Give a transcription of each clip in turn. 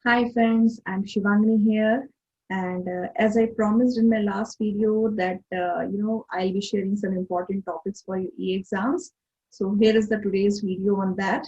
Hi friends, I'm Shivangani here, and as I promised in my last video that I'll be sharing some important topics for your e-exams. So here is the today's video on that.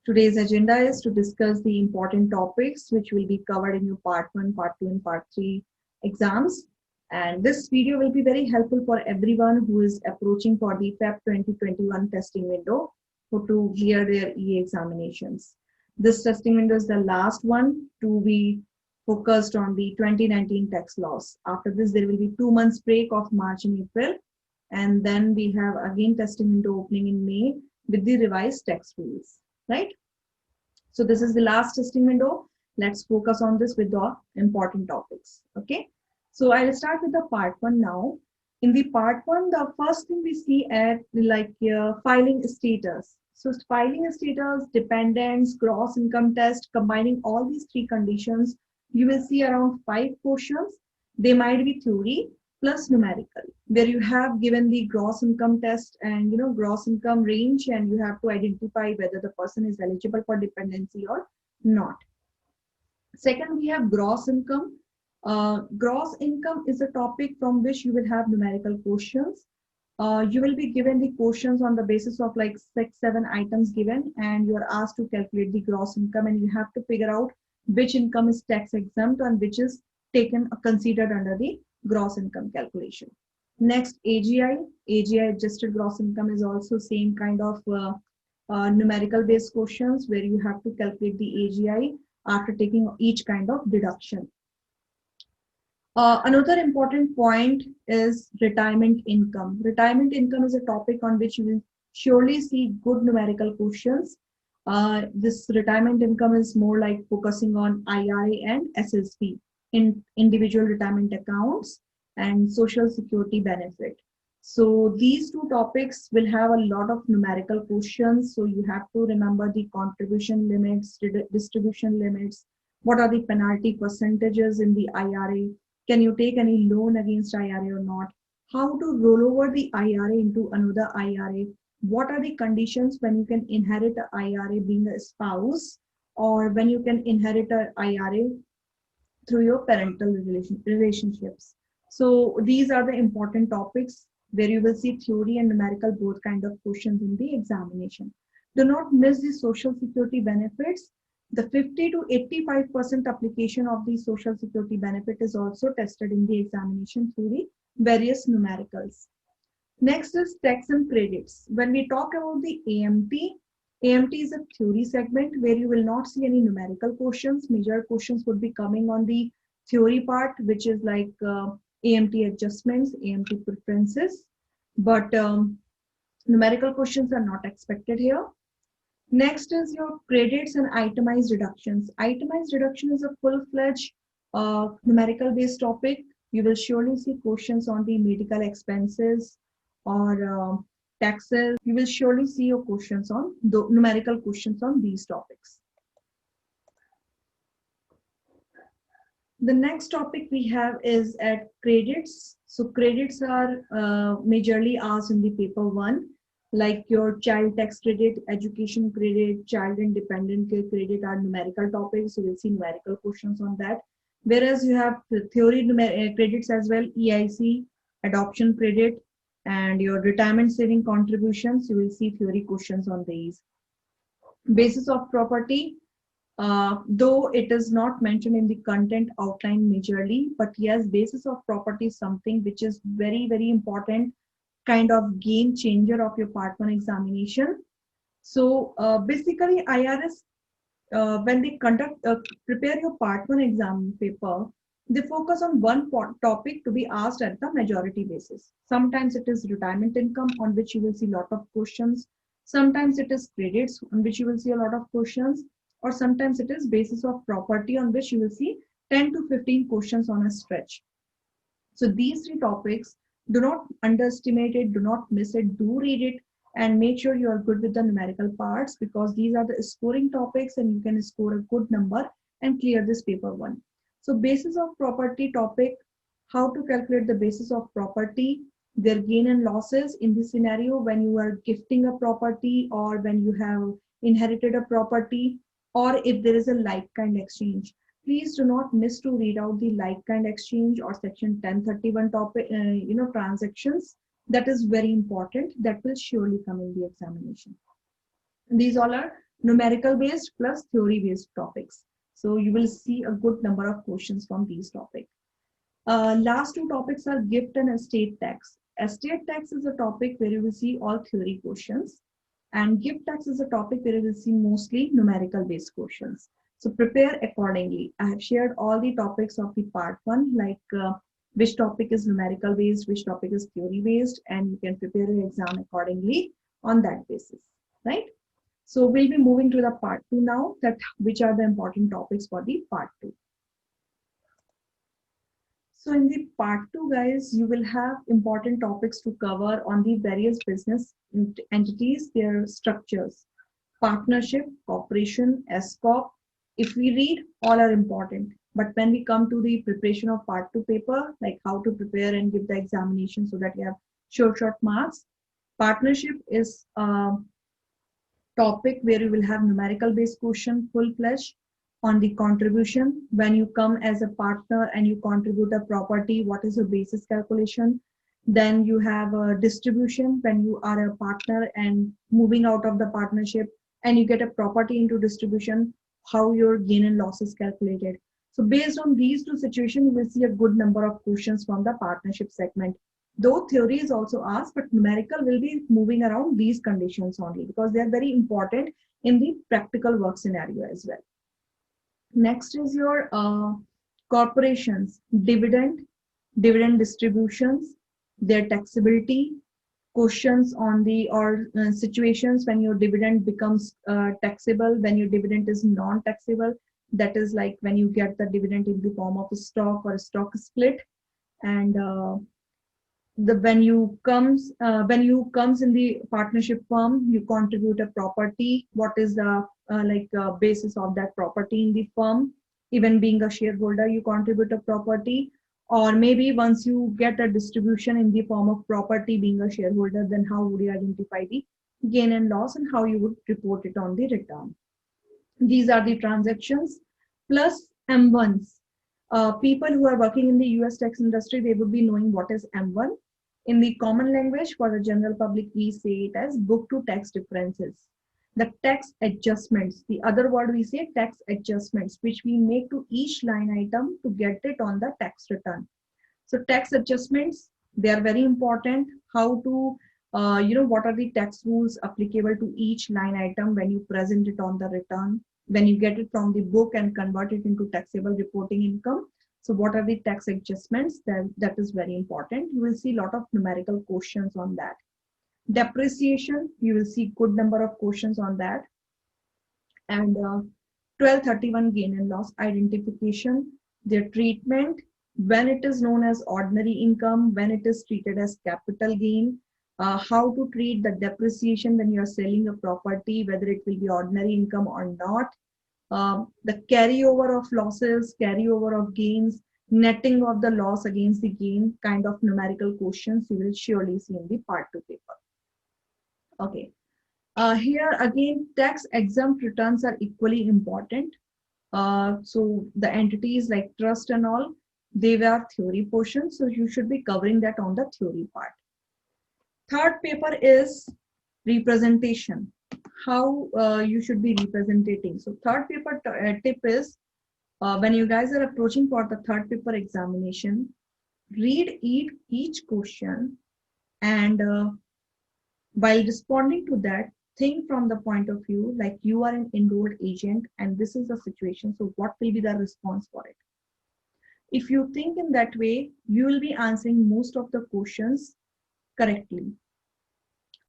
Today's agenda is to discuss the important topics which will be covered in your part 1, part 2 and part 3 exams. And this video will be very helpful for everyone who is approaching for the Feb 2021 testing window to clear their e-examinations. This testing window is the last one to be focused on the 2019 tax laws. After this, there will be 2 months break of March and April. And then we have again testing window opening in May with the revised tax rules, right? So this is the last testing window. Let's focus on this with the important topics, okay? So I'll start with the part one now. In the part one, the first thing we see at filing status. So filing status, dependents, gross income test, combining all these three conditions, you will see around 5 questions. They might be theory plus numerical, where you have given the gross income test and gross income range, and you have to identify whether the person is eligible for dependency or not. Second, we have gross income. Gross income is a topic from which you will have numerical questions. You will be given the questions on the basis of like 6, 7 items given, and you are asked to calculate the gross income, and you have to figure out which income is tax exempt and which is taken considered under the gross income calculation. Next, AGI. AGI, adjusted gross income, is also same kind of numerical based questions where you have to calculate the AGI after taking each kind of deduction. Another important point is retirement income. Retirement income is a topic on which you will surely see good numerical questions. This retirement income is more like focusing on IRA and SSB, in individual retirement accounts and social security benefit. So these two topics will have a lot of numerical questions. So you have to remember the contribution limits, distribution limits, what are the penalty percentages in the IRA, can you take any loan against IRA or not, how to roll over the IRA into another IRA, what are the conditions when you can inherit an IRA being a spouse, or when you can inherit an IRA through your parental relationships. So these are the important topics where you will see theory and numerical both kind of questions in the examination. Do not miss the social security benefits. The 50 to 85% application of the social security benefit is also tested in the examination through the various numericals. Next is tax and credits. When we talk about the AMT, AMT is a theory segment where you will not see any numerical questions. Major questions would be coming on the theory part, which is like AMT adjustments, AMT preferences, but numerical questions are not expected here. Next is your credits and itemized deductions. Itemized deduction is a full-fledged numerical based topic. You will surely see questions on the medical expenses or taxes. You will surely see your questions on the numerical questions on these topics. The next topic we have is at credits. So credits are majorly asked in the paper one, like your child tax credit, education credit, child and dependent care credit are numerical topics. So we'll see numerical questions on that. Whereas you have theory credits as well, EIC, adoption credit, and your retirement saving contributions, you will see theory questions on these. Basis of property, though it is not mentioned in the content outline majorly, but yes, basis of property is something which is very, very important, kind of game changer of your part one examination. So basically IRS, when they prepare your part one exam paper, they focus on one topic to be asked at the majority basis. Sometimes it is retirement income, on which you will see a lot of questions. Sometimes it is credits, on which you will see a lot of questions, or sometimes it is basis of property, on which you will see 10 to 15 questions on a stretch. So these three topics, do not underestimate it, do not miss it, do read it, and make sure you are good with the numerical parts, because these are the scoring topics and you can score a good number and clear this paper one. So basis of property topic, how to calculate the basis of property, their gain and losses in this scenario when you are gifting a property or when you have inherited a property, or if there is a like kind exchange. Please do not miss to read out the like-kind exchange or section 1031 topic, transactions. That is very important. That will surely come in the examination. These all are numerical based plus theory based topics. So you will see a good number of questions from these topics. Last two topics are gift and estate tax. Estate tax is a topic where you will see all theory questions, and gift tax is a topic where you will see mostly numerical based questions. So prepare accordingly. I have shared all the topics of the part one, like which topic is numerical based, which topic is theory based, and you can prepare your exam accordingly on that basis, right? So we'll be moving to the part two now, that which are the important topics for the part two. So in the part two, guys, you will have important topics to cover on the various business entities, their structures, partnership, corporation, S Corp. If we read, all are important. But when we come to the preparation of part two paper, like how to prepare and give the examination so that you have short marks, partnership is a topic where you will have numerical based question, full-fledged on the contribution. When you come as a partner and you contribute a property, what is your basis calculation? Then you have a distribution when you are a partner and moving out of the partnership and you get a property into distribution, how your gain and loss is calculated. So based on these two situations, you will see a good number of questions from the partnership segment. Though theory is also asked, but numerical will be moving around these conditions only because they are very important in the practical work scenario as well. Next is your corporations, dividend distributions, their taxability, questions on the or situations when your dividend becomes taxable, when your dividend is non-taxable. That is like when you get the dividend in the form of a stock or a stock split, and when you comes in the partnership firm, you contribute a property. What is the basis of that property in the firm? Even being a shareholder, you contribute a property. Or maybe once you get a distribution in the form of property, being a shareholder, then how would you identify the gain and loss and how you would report it on the return? These are the transactions plus M1s. People who are working in the US tax industry, they would be knowing what is M1. In the common language, for the general public, we say it as book to tax differences. The tax adjustments, the other word we say tax adjustments, which we make to each line item to get it on the tax return. So tax adjustments, they are very important. How to, what are the tax rules applicable to each line item when you present it on the return, when you get it from the book and convert it into taxable reporting income. So what are the tax adjustments? That is very important. You will see a lot of numerical questions on that. Depreciation, you will see good number of questions on that. And 1231 gain and loss identification, their treatment, when it is known as ordinary income, when it is treated as capital gain, how to treat the depreciation when you are selling a property, whether it will be ordinary income or not. The carryover of losses, carryover of gains, netting of the loss against the gain, kind of numerical questions you will surely see in the part two paper. Okay. Here again, tax exempt returns are equally important. So the entities like trust and all, they were theory portions. So you should be covering that on the theory part. Third paper is representation. How you should be representing. So third paper tip is when you guys are approaching for the third paper examination, read each question and while responding to that, think from the point of view like you are an enrolled agent and this is the situation. So what will be the response for it? If you think in that way, you will be answering most of the questions correctly.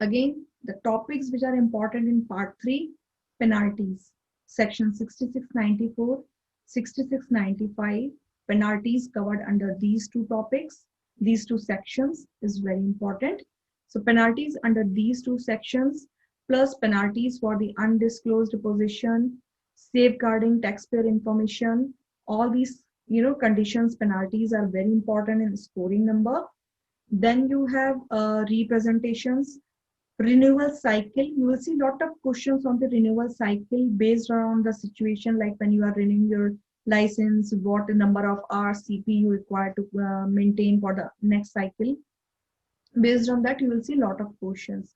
Again, the topics which are important in part 3, penalties, section 6694, 6695, penalties covered under these two topics, these two sections is very important. So penalties under these two sections plus penalties for the undisclosed position, safeguarding taxpayer information, all these conditions, penalties are very important in scoring number. Then you have representations, renewal cycle. You will see a lot of questions on the renewal cycle based around the situation, like when you are renewing your license, what number of hours CPU required to maintain for the next cycle. Based on that, you will see a lot of questions.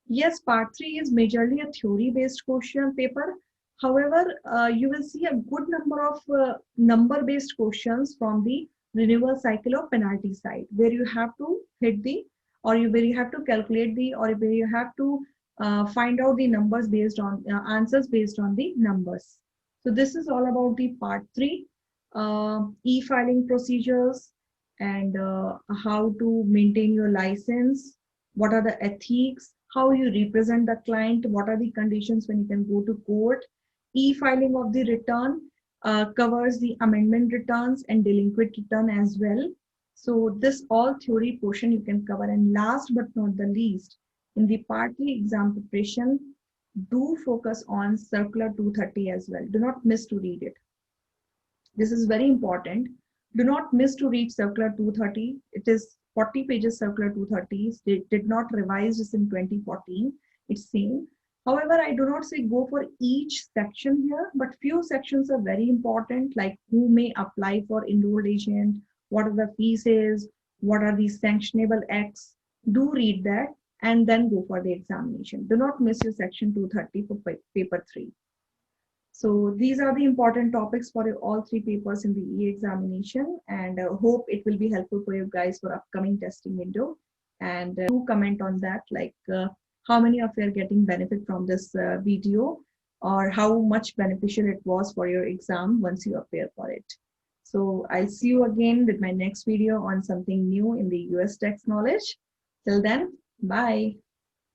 Yes, part 3 is majorly a theory-based question paper. However, you will see a good number of number-based questions from the renewal cycle or penalty side, where you have to hit the, or where you have to calculate the, or where you have to find out the numbers based on answers based on the numbers. So this is all about the part 3, e-filing procedures, and how to maintain your license, what are the ethics, how you represent the client, what are the conditions when you can go to court. E-filing of the return covers the amendment returns and delinquent return as well. So this all theory portion you can cover. And last but not the least, in the part 3 exam preparation, do focus on circular 230 as well. Do not miss to read it. This is very important. Do not miss to read Circular 230. It is 40 pages Circular 230. They did not revise this in 2014. It's same. However, I do not say go for each section here, but few sections are very important, like who may apply for enrolled agent, what are the fees is, what are the sanctionable acts. Do read that and then go for the examination. Do not miss your section 230 for paper 3. So these are the important topics for all 3 papers in the e-examination, and hope it will be helpful for you guys for upcoming testing window. And do comment on that, like how many of you are getting benefit from this video, or how much beneficial it was for your exam once you appear for it. So I'll see you again with my next video on something new in the US tax knowledge. Till then, bye.